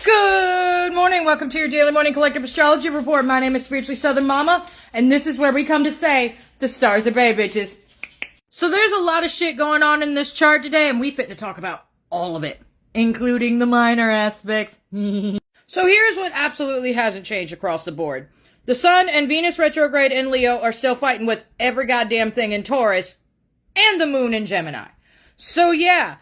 Good morning. Welcome to your daily morning collective astrology report. My name is Spiritually Southern Mama, and this is where we come to say the stars are bae, bitches. So there's a lot of shit going on in this chart today, and we fit to talk about all of it, including the minor aspects. So here's what absolutely hasn't changed across the board. The Sun and Venus retrograde in Leo are still fighting with every goddamn thing in Taurus, and the Moon in Gemini. So yeah,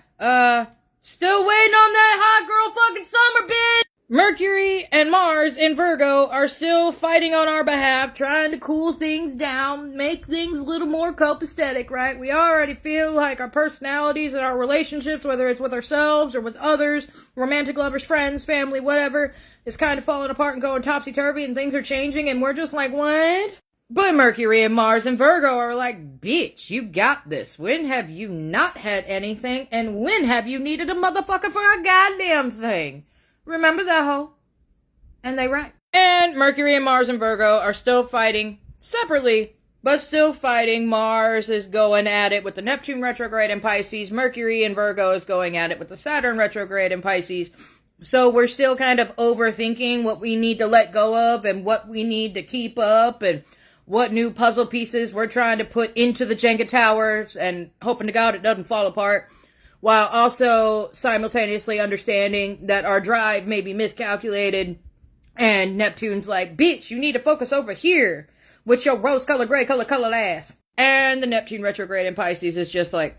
still waiting on that hot girl fucking summer, bitch! Mercury and Mars in Virgo are still fighting on our behalf, trying to cool things down, make things a little more copacetic, right? We already feel like our personalities and our relationships, whether it's with ourselves or with others, romantic lovers, friends, family, whatever, is kind of falling apart and going topsy-turvy, and things are changing, and we're just like, what? But Mercury and Mars and Virgo are like, bitch, you got this. When have you not had anything, and when have you needed a motherfucker for a goddamn thing? Remember that hoe? And they right. And Mercury and Mars and Virgo are still fighting separately, but still fighting. Mars is going at it with the Neptune retrograde in Pisces. Mercury and Virgo is going at it with the Saturn retrograde in Pisces. So we're still kind of overthinking what we need to let go of and what we need to keep up and what new puzzle pieces we're trying to put into the Jenga towers and hoping to God it doesn't fall apart, while also simultaneously understanding that our drive may be miscalculated, and Neptune's like, bitch, you need to focus over here with your rose-colored, gray-colored ass. And the Neptune retrograde in Pisces is just like,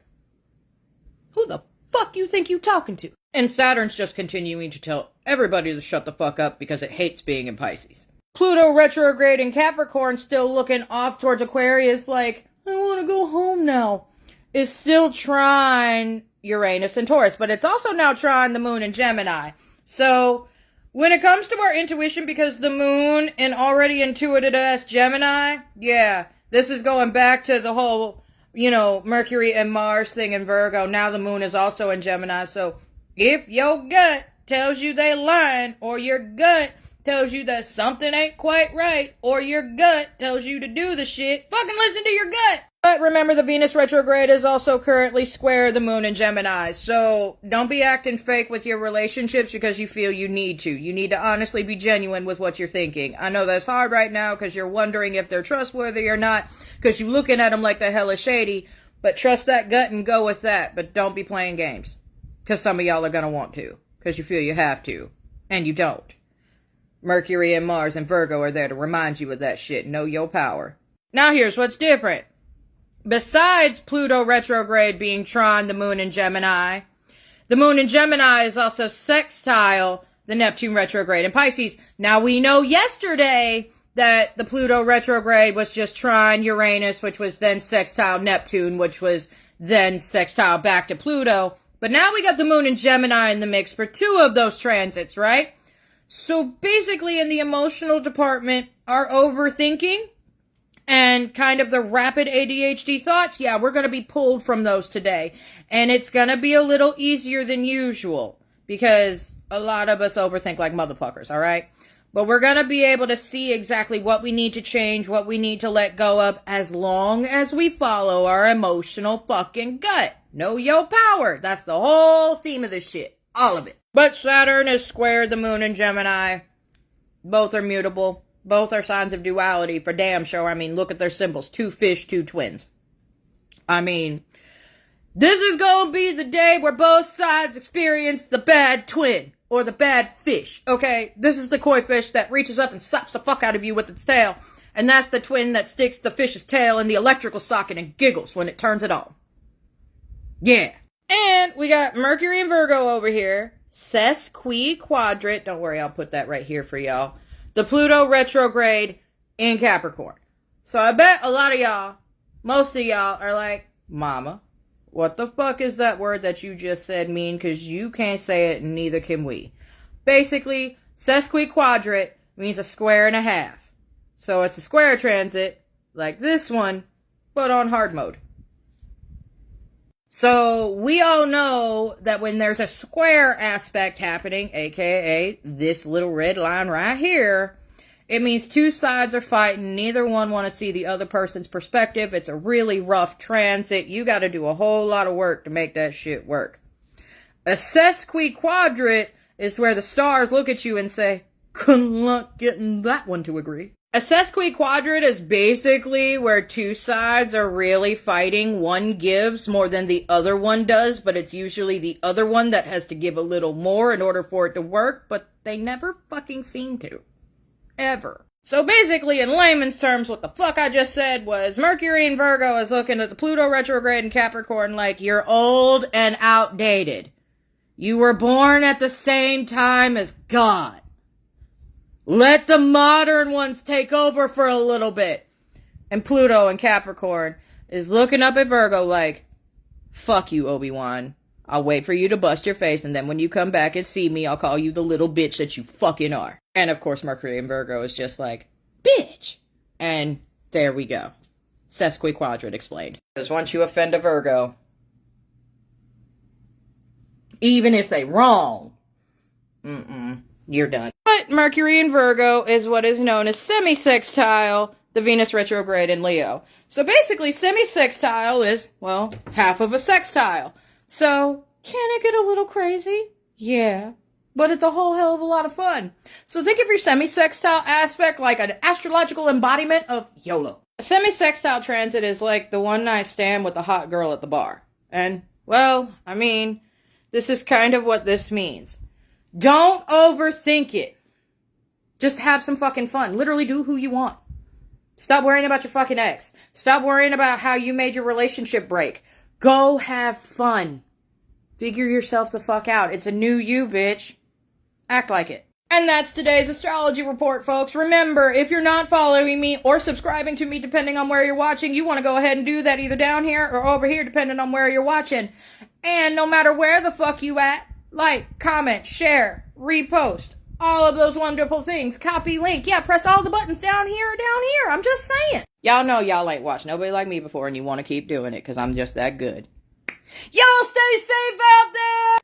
who the fuck you think you talking to? And Saturn's just continuing to tell everybody to shut the fuck up because it hates being in Pisces. Pluto retrograde in Capricorn, still looking off towards Aquarius like, I want to go home now, is still trying Uranus and Taurus, but it's also now trying the Moon in Gemini. So when it comes to our intuition, because the Moon in already intuited as Gemini, yeah, this is going back to the whole, Mercury and Mars thing in Virgo. Now the Moon is also in Gemini. So if your gut tells you they lying, or your gut tells you that something ain't quite right, or your gut tells you to do the shit, fucking listen to your gut. But remember, the Venus retrograde is also currently square the Moon in Gemini. So don't be acting fake with your relationships because you feel you need to. You need to honestly be genuine with what you're thinking. I know that's hard right now because you're wondering if they're trustworthy or not, because you're looking at them like they're hella shady. But trust that gut and go with that. But don't be playing games, because some of y'all are going to want to, because you feel you have to, and you don't. Mercury and Mars and Virgo are there to remind you of that shit. Know your power. Now here's what's different. Besides Pluto retrograde being trine the Moon in Gemini, the Moon in Gemini is also sextile the Neptune retrograde in Pisces. Now we know yesterday that the Pluto retrograde was just trine Uranus, which was then sextile Neptune, which was then sextile back to Pluto. But now we got the Moon in Gemini in the mix for two of those transits, right? So basically in the emotional department, our overthinking and kind of the rapid ADHD thoughts, yeah, we're going to be pulled from those today. And it's going to be a little easier than usual because a lot of us overthink like motherfuckers, all right? But we're going to be able to see exactly what we need to change, what we need to let go of, as long as we follow our emotional fucking gut. Know your power. That's the whole theme of this shit. All of it. But Saturn is squared the Moon in Gemini. Both are mutable. Both are signs of duality for damn sure. I mean, look at their symbols. 2 fish, 2 twins. I mean, this is going to be the day where both sides experience the bad twin or the bad fish, okay? This is the koi fish that reaches up and slaps the fuck out of you with its tail. And that's the twin that sticks the fish's tail in the electrical socket and giggles when it turns it on. Yeah. And we got Mercury and Virgo over here. SESQUIQUADRATE. Don't worry, I'll put that right here for y'all. The Pluto retrograde in Capricorn. So I bet a lot of y'all, most of y'all are like, Mama, what the fuck is that word that you just said mean? Because you can't say it and neither can we. Basically, SESQUIQUADRATE means a square and a half. So it's a square transit like this one, but on hard mode. So we all know that when there's a square aspect happening, aka this little red line right here, it means two sides are fighting. Neither one want to see the other person's perspective. It's a really rough transit. You got to do a whole lot of work to make that shit work. A SESQUIQUADRATE is where the stars look at you and say, good luck getting that one to agree. A SESQUIQUADRATE is basically where two sides are really fighting. One gives more than the other one does, but it's usually the other one that has to give a little more in order for it to work, but they never fucking seem to. Ever. So basically, in layman's terms, what the fuck I just said was Mercury in Virgo is looking at the Pluto retrograde in Capricorn like you're old and outdated. You were born at the same time as God. Let the modern ones take over for a little bit. And Pluto in Capricorn is looking up at Virgo like, fuck you, Obi-Wan. I'll wait for you to bust your face, and then when you come back and see me, I'll call you the little bitch that you fucking are. And of course, Mercury in Virgo is just like, bitch. And there we go. SESQUIQUADRATE explained. Because once you offend a Virgo, even if they wrong, you're done. But Mercury in Virgo is what is known as semi-sextile, the Venus retrograde in Leo. So basically, semi-sextile is, well, half of a sextile. So, can it get a little crazy? Yeah. But it's a whole hell of a lot of fun. So think of your semi-sextile aspect like an astrological embodiment of YOLO. A semi-sextile transit is like the one-night stand with the hot girl at the bar. And, well, I mean, this is kind of what this means. Don't overthink it. Just have some fucking fun. Literally do who you want. Stop worrying about your fucking ex. Stop worrying about how you made your relationship break. Go have fun. Figure yourself the fuck out. It's a new you, bitch. Act like it. And that's today's astrology report, folks. Remember, if you're not following me or subscribing to me, depending on where you're watching, you want to go ahead and do that either down here or over here, depending on where you're watching. And no matter where the fuck you at, like, comment, share, repost, all of those wonderful things. Copy link. Yeah, press all the buttons down here or down here. I'm just saying. Y'all know y'all ain't watched nobody like me before, and you want to keep doing it because I'm just that good. Y'all stay safe out there!